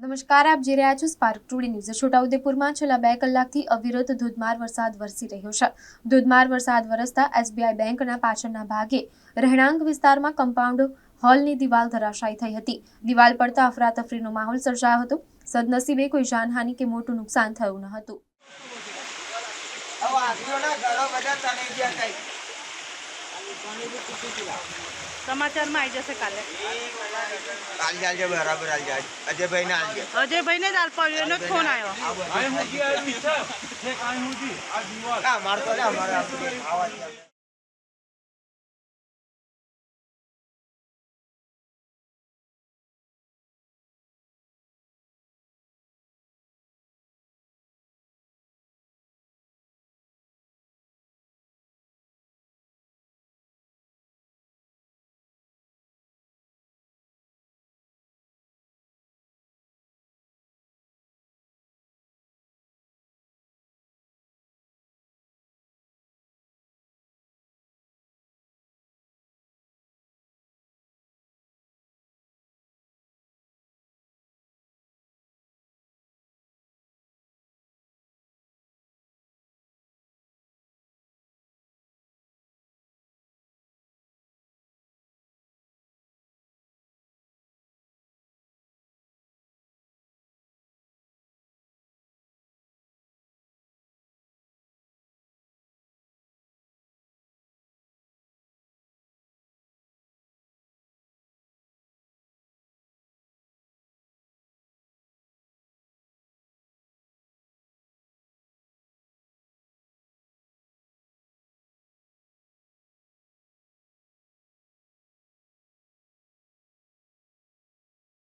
નમસ્કાર, આપ જોઈ રહ્યા છો સ્પાર્ક ટુડે ન્યૂઝ। છોટાઉદેપુરમાં છેલ્લા 2 કલાકથી અવિરત ધોધમાર વરસાદ વરસી રહ્યો છે। ધોધમાર વરસાદ વરસતા એસબીઆઈ બેંકના પાછળના ભાગે રહેણાંક વિસ્તારમાં કમ્પાઉન્ડ હોલની દિવાલ ધરાશાયી થઈ હતી। દિવાલ પડતા અફરાતફરીનો માહોલ સર્જાયો હતો। સદનસીબે કોઈ જાનહાનિ કે મોટું નુકસાન થયું ન હતું। समाचार में आई जैसे काले बराबर अजय भाई ने फोन आयो आए